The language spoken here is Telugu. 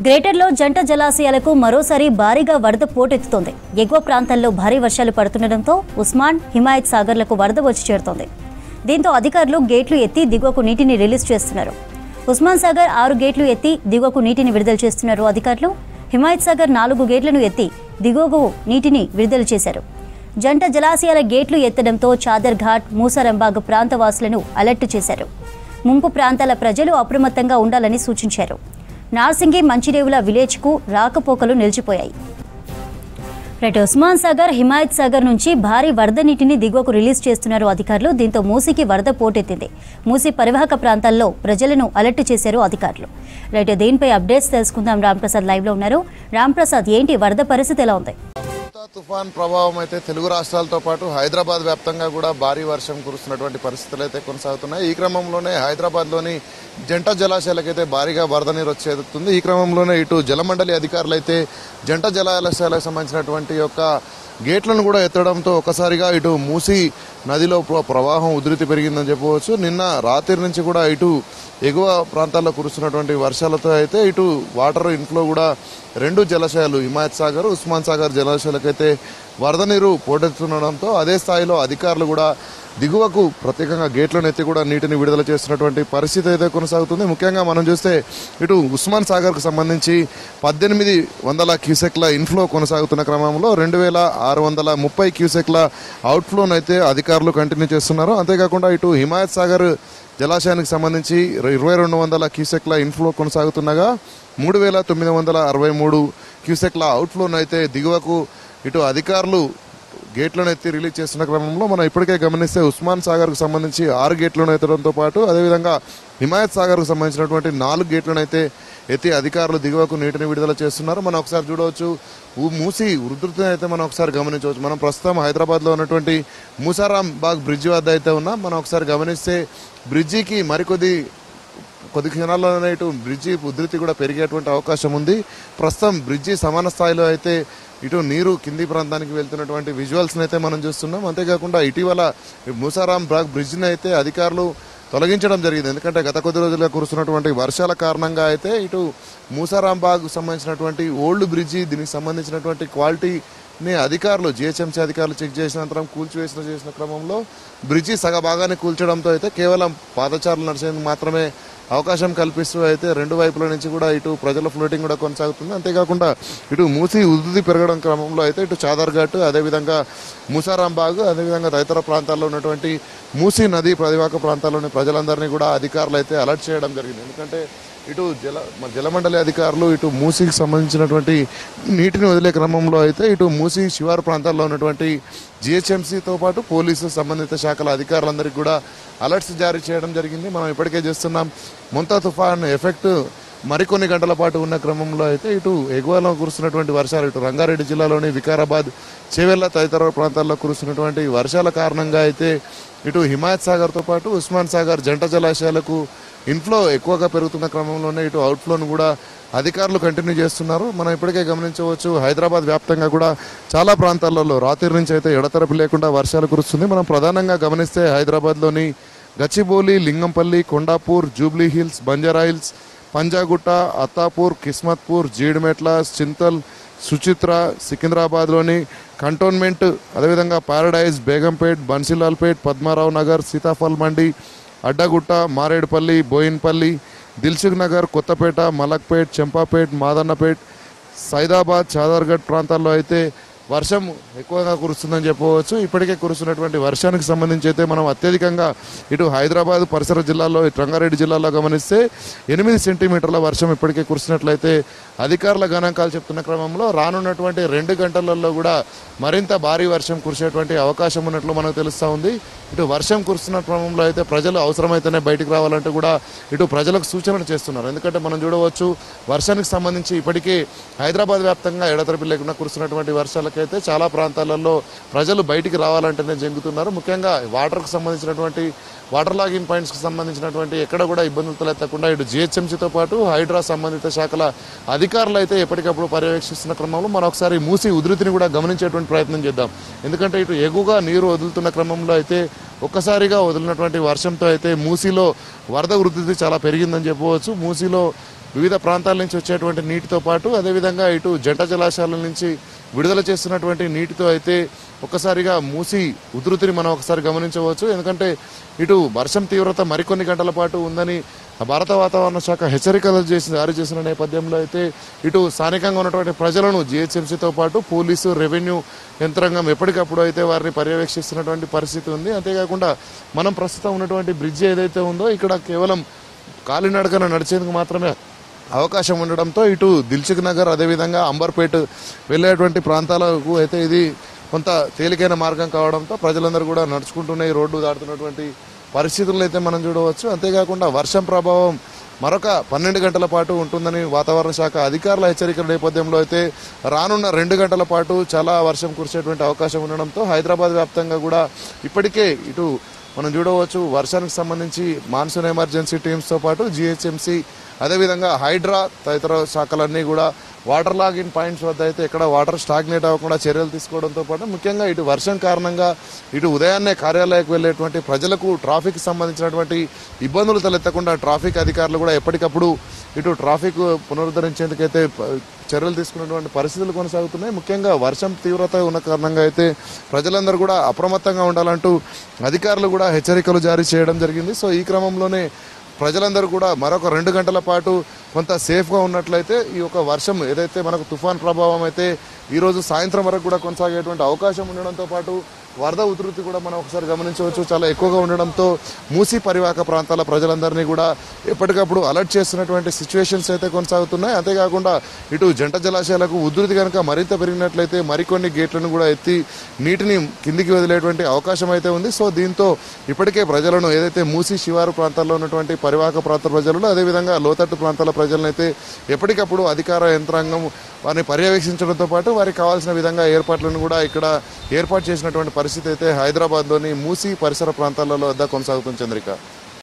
గ్రేటర్లో జంట జలాశయాలకు మరోసారి భారీగా వరద పోటెత్తుతోంది. ఎగువ ప్రాంతాల్లో భారీ వర్షాలు పడుతుండటంతో ఉస్మాన్, హిమాయత్ సాగర్లకు వరద వచ్చి చేరుతోంది. దీంతో అధికారులు గేట్లు ఎత్తి దిగువకు నీటిని రిలీజ్ చేస్తున్నారు. ఉస్మాన్ సాగర్ 6 గేట్లు ఎత్తి దిగువకు నీటిని విడుదల చేస్తున్నారు అధికారులు. హిమాయత్ సాగర్ 4 గేట్లను ఎత్తి దిగువకు నీటిని విడుదల చేశారు. జంట జలాశయాల గేట్లు ఎత్తడంతో చాదర్ ఘాట్, మూసారంబాగ్ ప్రాంతవాసులను అలర్ట్ చేశారు. ముంపు ప్రాంతాల ప్రజలు అప్రమత్తంగా ఉండాలని సూచించారు. నార్సింగి, మంచిరేవుల విలేజ్కు రాకపోకలు నిలిచిపోయాయి. ఉస్మాన్ సాగర్, హిమాయత్ సాగర్ నుంచి భారీ వరద నీటిని దిగువకు రిలీజ్ చేస్తున్నారు అధికారులు. దీంతో మూసీకి వరద పోటెత్తింది. మూసీ పరివాహక ప్రాంతాల్లో ప్రజలను అలర్ట్ చేశారు అధికారులు. దీనిపై అప్డేట్స్ తెలుసుకుందాం. రాంప్రసాద్ లైవ్ లో ఉన్నారు. రాంప్రసాద్, ఏంటి వరద పరిస్థితి ఎలా ఉంది? తుఫాన్ ప్రభావం అయితే తెలుగు రాష్ట్రాలతో పాటు హైదరాబాద్ వ్యాప్తంగా కూడా భారీ వర్షం కురుస్తున్నటువంటి పరిస్థితులు అయితే కొనసాగుతున్నాయి. ఈ క్రమంలోనే హైదరాబాద్లోని జంట జలాశయాలకైతే భారీగా వరద నీరు వచ్చేస్తుంది. ఈ క్రమంలోనే ఇటు జలమండలి అధికారులు అయితే జంట జలాశయాలకు సంబంధించినటువంటి యొక్క గేట్లను కూడా ఎత్తడంతో ఒకసారిగా ఇటు మూసీ నదిలో ప్రవాహం ఉధృతి పెరిగిందని చెప్పవచ్చు. నిన్న రాత్రి నుంచి కూడా ఇటు ఎగువ ప్రాంతాల్లో కురుస్తున్నటువంటి వర్షాలతో అయితే ఇటు వాటర్ ఇన్ఫ్లో కూడా 2 జలాశయాలు, హిమాయత్ సాగర్, ఉస్మాన్ సాగర్ జలాశయాలకైతే వరద నీరు పోటెత్తుండడంతో అదే స్థాయిలో అధికారులు కూడా దిగువకు ప్రత్యేకంగా గేట్లను ఎత్తి కూడా నీటిని విడుదల చేస్తున్నటువంటి పరిస్థితి అయితే కొనసాగుతుంది. ముఖ్యంగా మనం చూస్తే ఇటు ఉస్మాన్ సాగర్కు సంబంధించి 1800 క్యూసెక్ల ఇన్ఫ్లో కొనసాగుతున్న క్రమంలో 2630 క్యూసెక్ల అవుట్ఫ్లోను అయితే అధికారులు కంటిన్యూ చేస్తున్నారు. అంతేకాకుండా ఇటు హిమాయత్ సాగర్ జలాశయానికి సంబంధించి 2200 క్యూసెక్ల ఇన్ఫ్లో కొనసాగుతుండగా 3963 క్యూసెక్ల అవుట్ఫ్లోను అయితే దిగువకు ఇటు అధికారులు గేట్లను ఎత్తి రిలీజ్ చేస్తున్న క్రమంలో మనం ఇప్పటికే గమనిస్తే ఉస్మాన్ సాగర్కు సంబంధించి 6 గేట్లను ఎత్తడంతో పాటు అదేవిధంగా హిమాయత్ సాగర్కు సంబంధించినటువంటి 4 గేట్లను అయితే ఎత్తి అధికారులు దిగువకు నీటిని విడుదల చేస్తున్నారు. మనం ఒకసారి చూడవచ్చు, మూసీ ఉధృతిని అయితే మనం ఒకసారి గమనించవచ్చు. మనం ప్రస్తుతం హైదరాబాద్లో ఉన్నటువంటి మూసారాంబాగ్ బ్రిడ్జి వద్ద అయితే ఉన్నాం. మనం ఒకసారి గమనిస్తే బ్రిడ్జికి కొద్ది క్షణాల్లోనే ఇటు బ్రిడ్జి ఉధృతి కూడా పెరిగేటువంటి అవకాశం ఉంది. ప్రస్తుతం బ్రిడ్జి సమాన స్థాయిలో అయితే ఇటు నీరు కింది ప్రాంతానికి వెళ్తున్నటువంటి విజువల్స్ని అయితే మనం చూస్తున్నాం. అంతేకాకుండా ఇటీవల మూసారాంబాగ్ బ్రిడ్జిని అయితే అధికారులు తొలగించడం జరిగింది. ఎందుకంటే గత కొద్ది రోజులుగా కురుస్తున్నటువంటి వర్షాల కారణంగా అయితే ఇటు మూసారాంబాగ్ సంబంధించినటువంటి ఓల్డ్ బ్రిడ్జి, దీనికి సంబంధించినటువంటి క్వాలిటీని అధికారులు, జిహెచ్ఎంసీ అధికారులు చెక్ చేసిన అనంతరం చేసిన క్రమంలో బ్రిడ్జి సగభాగాన్ని కూల్చడంతో అయితే కేవలం పాదచారులు నడిచేందుకు మాత్రమే అవకాశం కల్పిస్తూ అయితే 2 వైపుల నుంచి కూడా ఇటు ప్రజల ఫ్లోటింగ్ కూడా కొనసాగుతుంది. అంతేకాకుండా ఇటు మూసీ ఉధృతి పెరగడం క్రమంలో అయితే ఇటు చాదర్ ఘాట్, అదేవిధంగా మూసారాంబాగ్, అదేవిధంగా తదితర ప్రాంతాల్లో ఉన్నటువంటి మూసీ నది పరివాహక ప్రాంతాల్లోని ప్రజలందరినీ కూడా అధికారులు అయితే అలర్ట్ చేయడం జరిగింది. ఎందుకంటే ఇటు జలమండలి అధికారులు ఇటు మూసీకి సంబంధించినటువంటి నీటిని వదిలే క్రమంలో అయితే ఇటు మూసీ శివారు ప్రాంతాల్లో ఉన్నటువంటి జిహెచ్ఎంసీతో పాటు పోలీసు సంబంధిత శాఖల అధికారులందరికీ కూడా అలర్ట్స్ జారీ చేయడం జరిగింది. మనం ఇప్పటికే చూస్తున్నాం, మొంతా తుఫాన్ ఎఫెక్ట్ మరికొన్ని గంటల పాటు ఉన్న క్రమంలో అయితే ఇటు ఎగువలో కురుస్తున్నటువంటి వర్షాలు, ఇటు రంగారెడ్డి జిల్లాలోని వికారాబాద్, చేవెళ్ల తదితర ప్రాంతాల్లో కురుస్తున్నటువంటి వర్షాల కారణంగా అయితే ఇటు హిమాయత్ సాగర్తో పాటు ఉస్మాన్ సాగర్ జంట జలాశయాలకు ఇన్ఫ్లో ఎక్కువగా పెరుగుతున్న క్రమంలోనే ఇటు అవుట్ఫ్లోను కూడా అధికారులు కంటిన్యూ చేస్తున్నారు. మనం ఇప్పటికే గమనించవచ్చు, హైదరాబాద్ వ్యాప్తంగా కూడా చాలా ప్రాంతాలలో రాత్రి నుంచి అయితే ఎడతెరపి లేకుండా వర్షాలు కురుస్తుంది. మనం ప్రధానంగా గమనిస్తే హైదరాబాద్లోని గచ్చిబౌలి, లింగంపల్లి, కొండాపూర్, జూబ్లీ హిల్స్, బంజారా హిల్స్, పంజాగుట్ట, అత్తాపూర్, కిస్మత్పూర్, జీడిమెట్ల, చింతల్, సుచిత్ర, సికింద్రాబాద్లోని కంటోన్మెంట్, అదేవిధంగా పారడైజ్, బేగంపేట్, బన్సీలాల్పేట్, పద్మారావు నగర్, సీతాఫల్ మండి, అడ్డగుట్ట, మారేడుపల్లి, బోయిన్పల్లి, దిల్సుఖ్ నగర్, కొత్తపేట, మలక్పేట్, చంపాపేట్, మాదన్నపేట్, సైదాబాద్, చాదర్ఘట్ ప్రాంతాల్లో అయితే వర్షం ఎక్కువగా కురుస్తుందని చెప్పవచ్చు. ఇప్పటికే కురుస్తున్నటువంటి వర్షానికి సంబంధించి అయితే మనం అత్యధికంగా ఇటు హైదరాబాద్ పరిసర జిల్లాల్లో, ఇటు రంగారెడ్డి జిల్లాలో గమనిస్తే 8 సెంటీమీటర్ల వర్షం ఇప్పటికే కురుస్తున్నట్లయితే అధికారుల గణాంకాలు చెప్తున్న క్రమంలో రానున్నటువంటి 2 గంటలలో కూడా మరింత భారీ వర్షం కురిసేటువంటి అవకాశం ఉన్నట్లు మనకు తెలుస్తూ ఉంది. ఇటు వర్షం కురుస్తున్న క్రమంలో అయితే ప్రజలు అవసరమైతేనే బయటికి రావాలంటూ కూడా ఇటు ప్రజలకు సూచనలు చేస్తున్నారు. ఎందుకంటే మనం చూడవచ్చు, వర్షానికి సంబంధించి ఇప్పటికే హైదరాబాద్ వ్యాప్తంగా ఎడతెరపి లేకుండా కురుస్తున్నటువంటి వర్షాలకైతే చాలా ప్రాంతాలలో ప్రజలు బయటికి రావాలంటేనే జంగుతున్నారు. ముఖ్యంగా వాటర్కు సంబంధించినటువంటి వాటర్ లాగింగ్ పాయింట్స్కి సంబంధించినటువంటి ఎక్కడ కూడా ఇబ్బందులు తలెత్తకుండా ఇటు జిహెచ్ఎంసీతో పాటు హైడ్రా సంబంధిత శాఖల అధికారులు అయితే ఎప్పటికప్పుడు పర్యవేక్షిస్తున్న క్రమంలో మనం ఒకసారి మూసీ ఉధృతిని కూడా గమనించేటువంటి ప్రయత్నం చేద్దాం. ఎందుకంటే ఇటు ఎగువగా నీరు వదులుతున్న క్రమంలో అయితే ఒక్కసారిగా వదిలినటువంటి వర్షంతో అయితే మూసీలో వరద ఉధృతి చాలా పెరిగిందని చెప్పవచ్చు. మూసీలో వివిధ ప్రాంతాల నుంచి వచ్చేటువంటి నీటితో పాటు అదేవిధంగా ఇటు జంట జలాశయాల నుంచి విడుదల చేస్తున్నటువంటి నీటితో అయితే ఒక్కసారిగా మూసి ఉధృతిని మనం ఒకసారి గమనించవచ్చు. ఎందుకంటే ఇటు వర్షం తీవ్రత మరికొన్ని గంటల పాటు ఉందని భారత వాతావరణ శాఖ హెచ్చరికలు జారీ చేసిన నేపథ్యంలో అయితే ఇటు స్థానికంగా ఉన్నటువంటి ప్రజలను జిహెచ్ఎంసీతో పాటు పోలీసు రెవెన్యూ యంత్రాంగం ఎప్పటికప్పుడు అయితే వారిని పర్యవేక్షిస్తున్నటువంటి పరిస్థితి ఉంది. అంతేకాకుండా మనం ప్రస్తుతం ఉన్నటువంటి బ్రిడ్జ్ ఏదైతే ఉందో ఇక్కడ కేవలం కాలినడకన నడిచేందుకు మాత్రమే అవకాశం ఉండడంతో ఇటు దిల్సుఖ్ నగర్ అదేవిధంగా అంబర్పేట్ వెళ్ళేటువంటి ప్రాంతాలకు అయితే ఇది కొంత తేలికైన మార్గం కావడంతో ప్రజలందరూ కూడా నడుచుకుంటూనే ఈ రోడ్డు దాటుతున్నటువంటి పరిస్థితులను అయితే మనం చూడవచ్చు. అంతేకాకుండా వర్షం ప్రభావం మరొక 12 గంటల పాటు ఉంటుందని వాతావరణ శాఖ అధికారుల హెచ్చరికల నేపథ్యంలో అయితే రానున్న 2 గంటల పాటు చాలా వర్షం కురిసేటువంటి అవకాశం ఉండడంతో హైదరాబాద్ వ్యాప్తంగా కూడా ఇప్పటికే ఇటు మనం చూడవచ్చు వర్షానికి సంబంధించి మాన్సూన్ ఎమర్జెన్సీ టీమ్స్తో పాటు జిహెచ్ఎంసీ అదేవిధంగా హైడ్రా తదితర శాఖలన్నీ కూడా వాటర్ లాగిన్ పాయింట్స్ వద్ద అయితే ఇక్కడ వాటర్ స్టాగ్నేట్ అవ్వకుండా చర్యలు తీసుకోవడంతో పాటు ముఖ్యంగా ఇటు వర్షం కారణంగా ఇటు ఉదయాన్నే కార్యాలయానికి వెళ్ళేటువంటి ప్రజలకు ట్రాఫిక్ సంబంధించినటువంటి ఇబ్బందులు తలెత్తకుండా ట్రాఫిక్ అధికారులు కూడా ఎప్పటికప్పుడు ఇటు ట్రాఫిక్ పునరుద్ధరించేందుకైతే చర్యలు తీసుకున్నటువంటి పరిస్థితులు కొనసాగుతున్నాయి. ముఖ్యంగా వర్షం తీవ్రత ఉన్న కారణంగా అయితే ప్రజలందరూ కూడా అప్రమత్తంగా ఉండాలంటూ అధికారులు కూడా హెచ్చరికలు జారీ చేయడం జరిగింది. సో ఈ క్రమంలోనే ప్రజలందరూ కూడా మరొక 2 గంటల పాటు కొంత సేఫ్గా ఉన్నట్లయితే ఈ యొక్క వర్షం ఏదైతే మనకు తుఫాన్ ప్రభావం అయితే ఈరోజు సాయంత్రం వరకు కూడా కొనసాగేటువంటి అవకాశం ఉండడంతో పాటు వరద ఉధృతి కూడా మనం ఒకసారి గమనించవచ్చు. చాలా ఎక్కువగా ఉండడంతో మూసీ పరివాహక ప్రాంతాల ప్రజలందరినీ కూడా ఎప్పటికప్పుడు అలర్ట్ చేస్తున్నటువంటి సిచ్యువేషన్స్ అయితే కొనసాగుతున్నాయి. అంతేకాకుండా ఇటు జంట జలాశయాలకు ఉధృతి కనుక మరింత పెరిగినట్లయితే మరికొన్ని గేట్లను కూడా ఎత్తి నీటిని కిందికి వదిలేటువంటి అవకాశం అయితే ఉంది. సో దీంతో ఇప్పటికే ప్రజలను ఏదైతే మూసీ శివారు ప్రాంతాల్లో ఉన్నటువంటి పరివాహక ప్రాంత ప్రజలను అదేవిధంగా లోతట్టు ప్రాంతాల ప్రజలను అయితే ఎప్పటికప్పుడు అధికార యంత్రాంగం వారిని పర్యవేక్షించడంతో పాటు వారికి కావాల్సిన విధంగా ఏర్పాట్లను కూడా ఇక్కడ ఏర్పాటు చేసినటువంటి పరిస్థితి అయితే హైదరాబాద్లోని మూసీ పరిసర ప్రాంతాలలో వద్ద కొనసాగుతుంది. చంద్రిక.